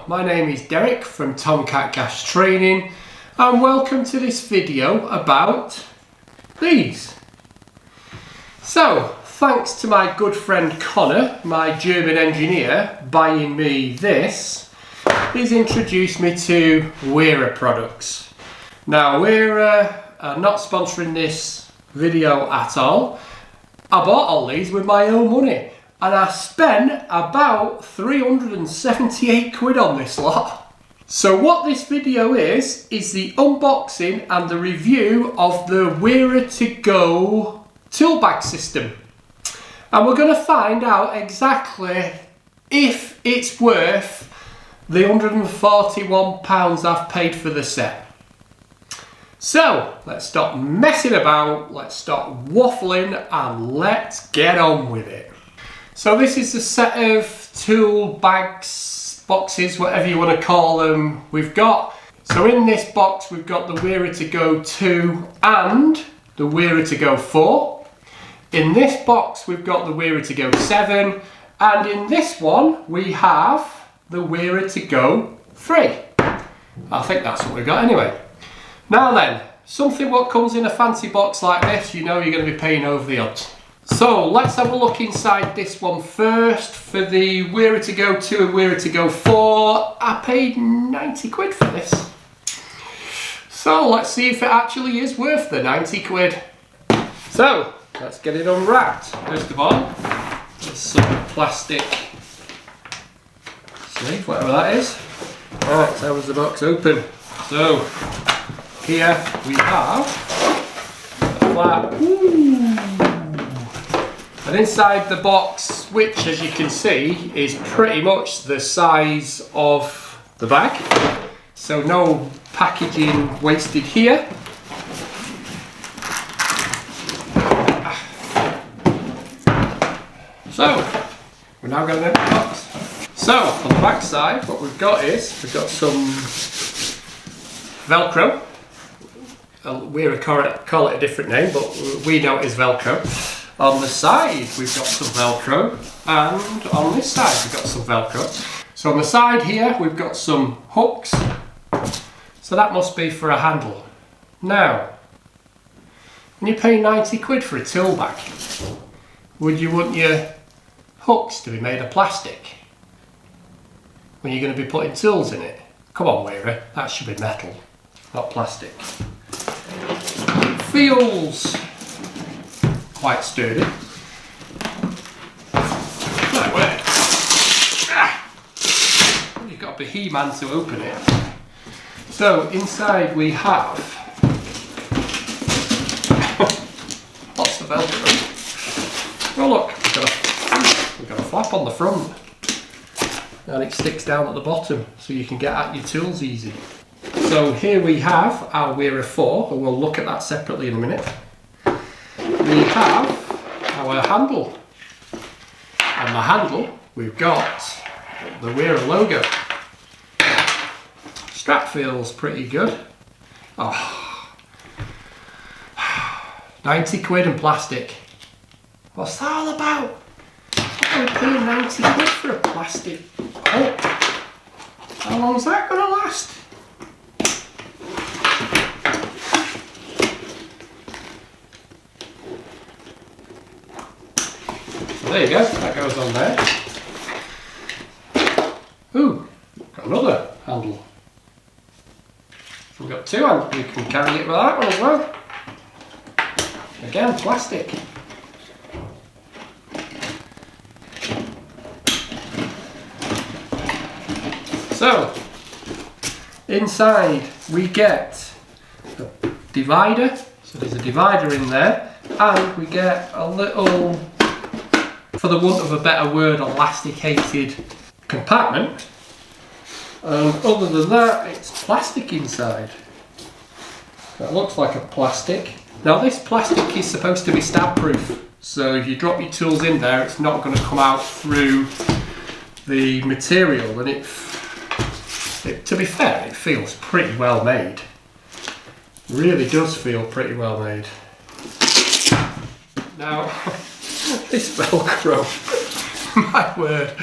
my name is Derek from Tomcat Gas Training and welcome to this video about these. So, thanks to my good friend Connor, my German engineer, buying me this, he's introduced me to WERA products. Now, WERA are not sponsoring this video at all. I bought all these with my own money. And I spent about 378 quid on this lot. So what this video is the unboxing and the review of the WERA to go tool bag system. And we're going to find out exactly if it's worth the £141 I've paid for the set. So let's stop messing about, let's stop waffling and let's get on with it. So this is a set of tool bags, boxes, whatever you want to call them, we've got. So in this box we've got the WERA to go 2 and the WERA to go 4. In this box we've got the WERA to go 7, and in this one we have the WERA to go 3. I think that's what we've got anyway. Now then, something what comes in a fancy box like this, you know you're going to be paying over the odds. So let's have a look inside this one first. For the WERA to go 2 and WERA to go 4, I paid 90 quid for this. So let's see if it actually is worth the 90 quid. So let's get it unwrapped. First of all, there's some plastic sleeve, whatever that is. Alright, so how was the box open? So here we have a flap. And inside the box, which as you can see is pretty much the size of the bag, so no packaging wasted here. So we're now going to open the box. So on the back side what we've got is we've got some Velcro. WERA call it a different name, but we know it is Velcro. On the side we've got some Velcro, and on this side we've got some Velcro. So on the side here we've got some hooks, so that must be for a handle. Now, when you pay 90 quid for a tool bag, would you want your hooks to be made of plastic when you're going to be putting tools in it? Come on WERA, that should be metal, not plastic. It feels quite sturdy. Right, where? You've got to be He-Man to open it. So inside we have lots of Velcro. Well look, we've got a flap on the front and it sticks down at the bottom so you can get at your tools easy. So here we have our WERA 4, and we'll look at that separately in a minute. We have our handle, and the handle we've got the WERA logo. Strap feels pretty good. Oh, 90 quid and plastic. What's that all about? Why are we paying 90 quid for a plastic hook? How long is that going to last? There you go, that goes on there. Ooh, got another handle. We've got two handles, we can carry it with that one as well. Again, plastic. So, inside we get a divider, so there's a divider in there, and we get a little, for the want of a better word, elasticated compartment. And other than that, it's plastic inside. That looks like a plastic. Now this plastic is supposed to be stab proof, so if you drop your tools in there, it's not going to come out through the material, and to be fair, it feels pretty well made. Really does feel pretty well made. Now, this Velcro, my word,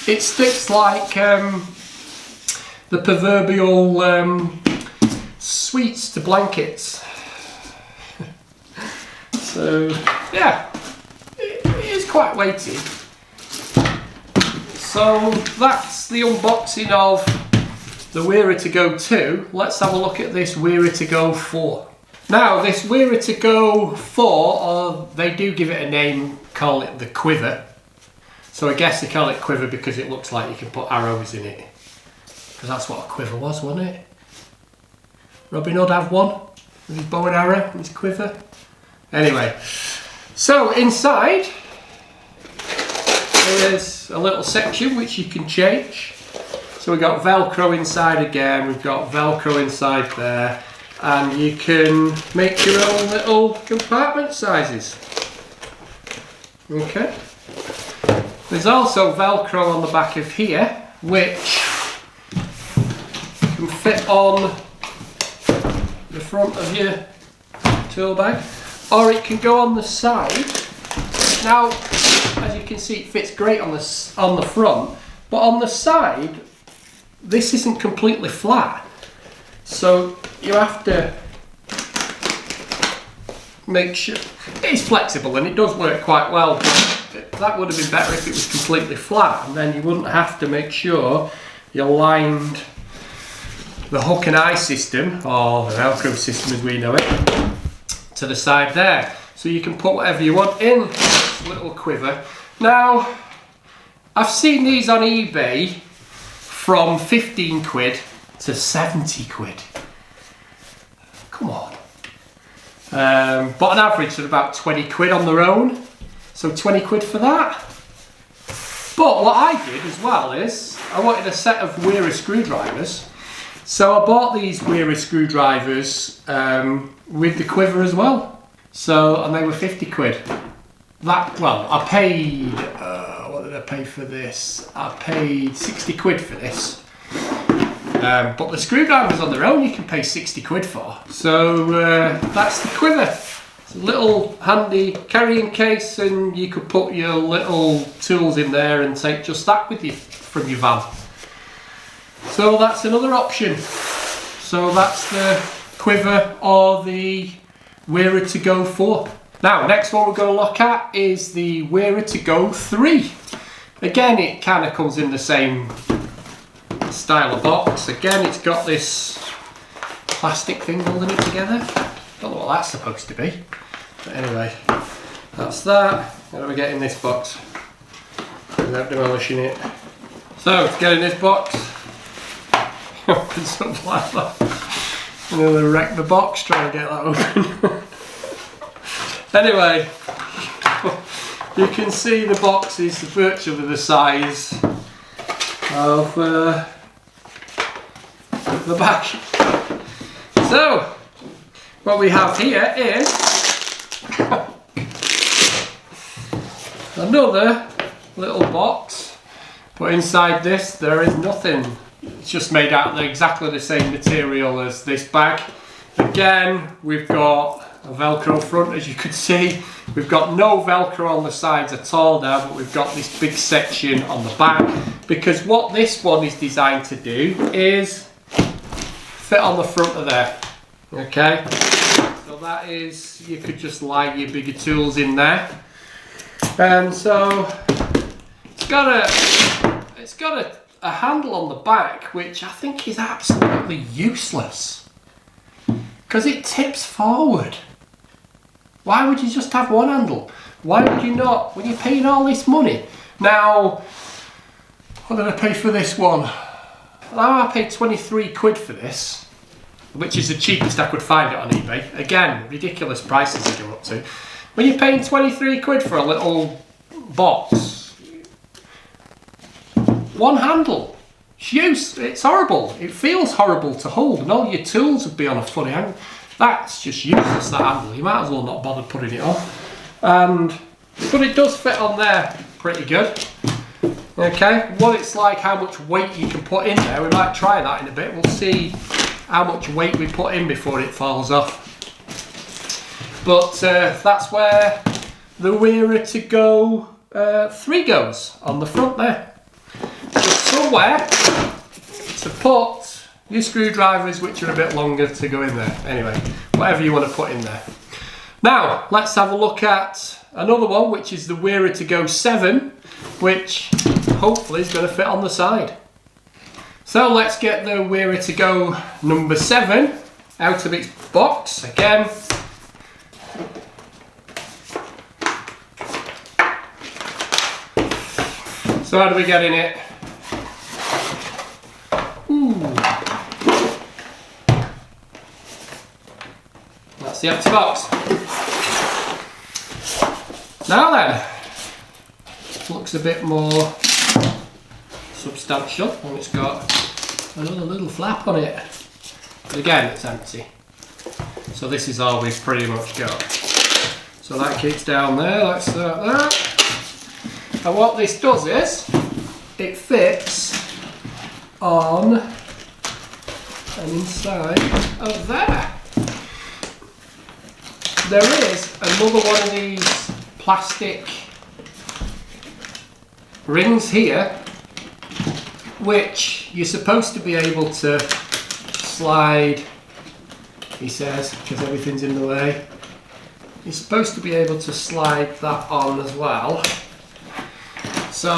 it sticks like the proverbial sweets to blankets. So yeah, it is quite weighty. So that's the unboxing of the WERA to Go 2. Let's have a look at this WERA to Go 4. Now this WERA to Go 4, or they do give it a name, call it the Quiver. So I guess they call it Quiver because it looks like you can put arrows in it. Because that's what a quiver was, wasn't it? Robin Hood had one with his bow and arrow and his quiver. Anyway, so inside there's a little section which you can change. So we've got Velcro inside again, we've got Velcro inside there, and you can make your own little compartment sizes. Okay. There's also Velcro on the back of here, which can fit on the front of your tool bag, or it can go on the side. Now, as you can see, it fits great on the front, but on the side, this isn't completely flat. So you have to make sure it's flexible, and it does work quite well. But that would have been better if it was completely flat, and then you wouldn't have to make sure you lined the hook and eye system, or the Velcro system as we know it, to the side there. So you can put whatever you want in this little quiver. Now, I've seen these on eBay from 15 quid to 70 quid. Come on. But on average they're about 20 quid on their own. So 20 quid for that. But what I did as well is, I wanted a set of WERA screwdrivers. So I bought these WERA screwdrivers with the quiver as well. So, and they were 50 quid. Well, I paid, what did I pay for this? I paid 60 quid for this. But the screwdrivers on their own you can pay 60 quid for. So that's the quiver. It's a little handy carrying case, and you could put your little tools in there and take just that with you from your van. So that's another option. So that's the Quiver or the WERA to Go 4. Now, next one we're going to look at is the WERA to Go 3. Again, it kind of comes in the same style of box. Again, it's got this plastic thing holding it together. Don't know what that's supposed to be. But anyway, that's that. How do we get in this box without demolishing it? So, to get in this box, opens up like that. I'm going to wreck the box trying to get that open. Anyway, you can see the box is virtually the size of the back. So, what we have here is another little box, but inside this there is nothing. It's just made out of exactly the same material as this bag. Again, we've got a Velcro front, as you could see. We've got no Velcro on the sides at all now, but we've got this big section on the back, because what this one is designed to do is fit on the front of there. Okay, so that is, you could just line your bigger tools in there. And so it's got a handle on the back, which I think is absolutely useless because it tips forward. Why would you just have one handle? Why would you not, when you're paying all this money? Now, what did I pay for this one? Now I paid 23 quid for this, which is the cheapest I could find it on eBay. Again, ridiculous prices they go up to. When you're paying 23 quid for a little box, one handle, it's horrible. It feels horrible to hold, and all your tools would be on a funny angle. That's just useless, that handle. You might as well not bother putting it on. But it does fit on there pretty good. Okay, what it's like, how much weight you can put in there, we might try that in a bit. We'll see how much weight we put in before it falls off. But that's where the WERA to Go 3 goes, on the front there. Just somewhere to put your screwdrivers, which are a bit longer, to go in there. Anyway, whatever you want to put in there. Now, let's have a look at another one, which is the WERA to go 7, which hopefully is going to fit on the side. So let's get the WERA to go number 7 out of its box again. So how do we get in it? Ooh. That's the empty box. Now then, looks a bit more substantial, and it's got another little flap on it. But again, it's empty. So this is all we've pretty much got. So that kicks down there, like that. And what this does is, it fits on and inside of there. There is another one of these plastic rings here, which you're supposed to be able to slide, he says, because everything's in the way. You're supposed to be able to slide that on as well. So,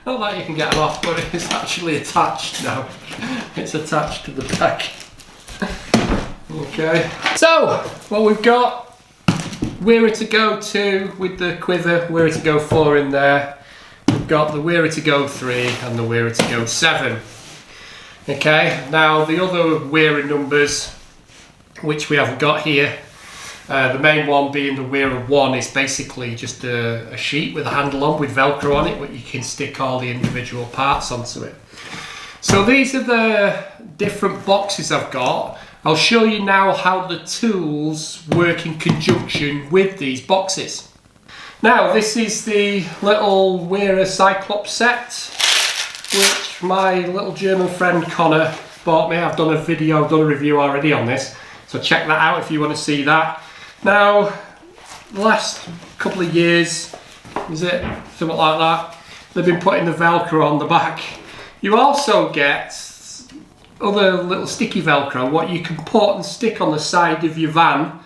not that you can get them off, but it's actually attached now. It's attached to the back. Okay. So, what we've got, WERA to go 2 with the Quiver, WERA to go 4 in there. We've got the WERA to go 3 and the WERA to go 7. Okay, now the other WERA numbers, which we haven't got here, the main one being the WERA 1, is basically just a sheet with a handle on with Velcro on it, where you can stick all the individual parts onto it. So these are the different boxes I've got. I'll show you now how the tools work in conjunction with these boxes. Now, this is the little WERA Cyclops set, which my little German friend Connor bought me. I've done a review already on this, so check that out if you want to see that. Now, the last couple of years, is it something like that, they've been putting the Velcro on the back. You also get other little sticky Velcro, what you can put and stick on the side of your van,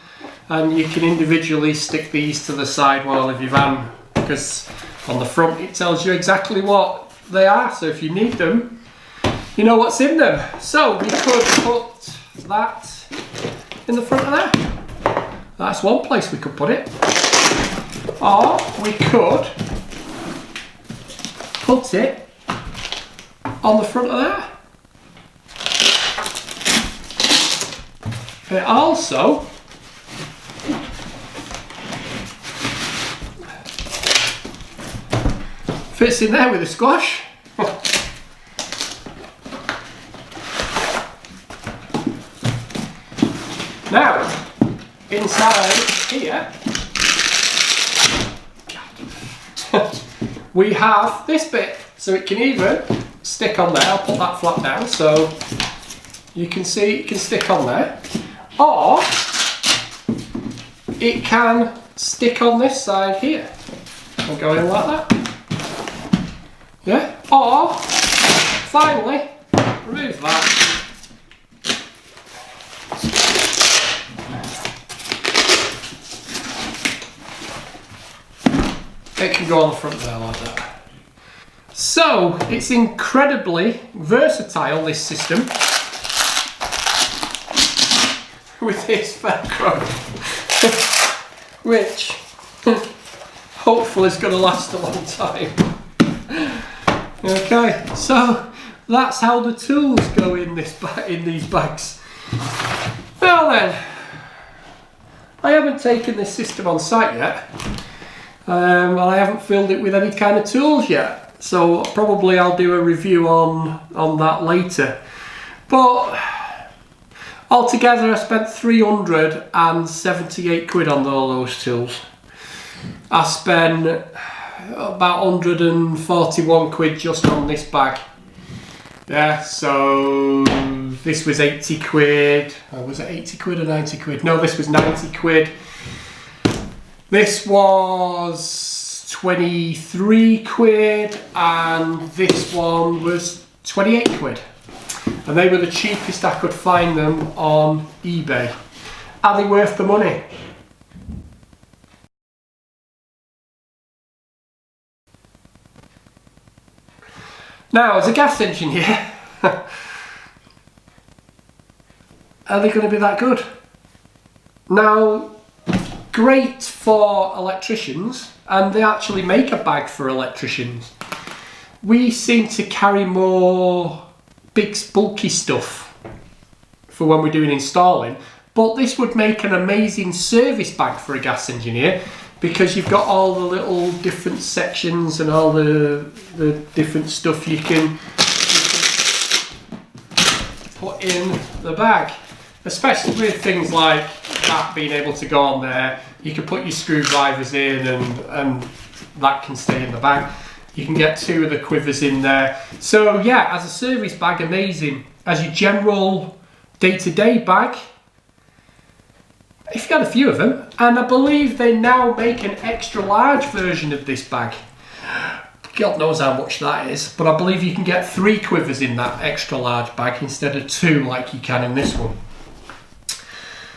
and you can individually stick these to the side wall of your van, because on the front it tells you exactly what they are, so if you need them, you know what's in them. So we could put that in the front of there. That's one place we could put it. Or we could put it on the front of there. It also fits in there with a squash. Now, inside here, we have this bit, so it can either stick on there. I'll put that flap down so you can see it can stick on there, or it can stick on this side here and go in like that. Yeah, or finally remove that. It can go on the front there like that. So it's incredibly versatile, this system, with this Velcro, which hopefully is going to last a long time. Okay, so that's how the tools go in these bags. Well then, I haven't taken this system on site yet. And I haven't filled it with any kind of tools yet, so probably I'll do a review on that later. But altogether I spent 378 quid on all those tools. I spent about 141 quid just on this bag. Yeah, so this was 80 quid. Oh, was it 80 quid or 90 quid? No, this was 90 quid. This was 23 quid, and this one was 28 quid. And they were the cheapest I could find them on eBay. Are they worth the money? Now, as a gas engineer, are they going to be that good? Now, great for electricians, and they actually make a bag for electricians. We seem to carry more big bulky stuff for when we're doing installing, but this would make an amazing service bag for a gas engineer, because you've got all the little different sections and all the different stuff you can put in the bag, especially with things like that being able to go on there. You can put your screwdrivers in and that can stay in the bag. You can get 2 of the quivers in there. So yeah, as a service bag, amazing. As your general day-to-day bag, if you had a few of them, and I believe they now make an extra large version of this bag. God knows how much that is, but I believe you can get 3 quivers in that extra large bag instead of 2 like you can in this one.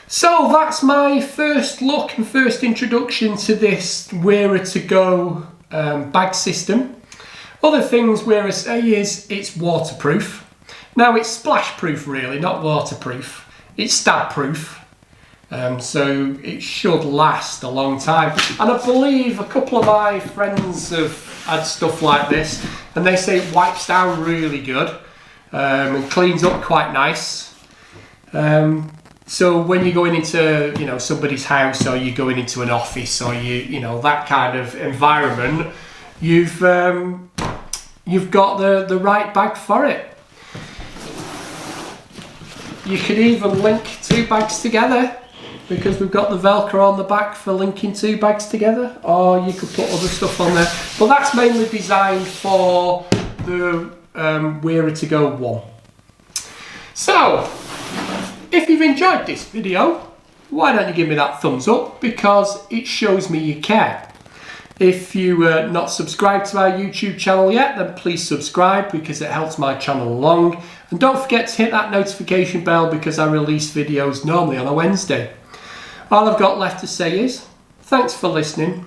So that's my first look and first introduction to this WERA to go bag system. Other things WERA say is it's waterproof. Now it's splash proof really, not waterproof. It's stab proof. So it should last a long time, and I believe a couple of my friends have had stuff like this and they say it wipes down really good and cleans up quite nice. So when you're going into somebody's house, or you're going into an office, or you know that kind of environment, you've got the right bag for it. You can even link 2 bags together, because we've got the Velcro on the back for linking 2 bags together, or you could put other stuff on there. But that's mainly designed for the WERA to go one. So, if you've enjoyed this video, why don't you give me that thumbs up, because it shows me you care. If you're not subscribed to our YouTube channel yet, then please subscribe, because it helps my channel along. And don't forget to hit that notification bell, because I release videos normally on a Wednesday. All I've got left to say is, thanks for listening,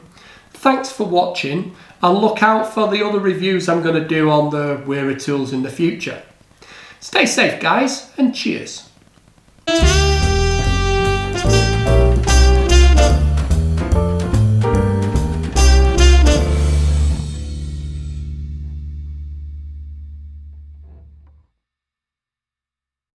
thanks for watching, and look out for the other reviews I'm going to do on the WERA tools in the future. Stay safe guys, and cheers.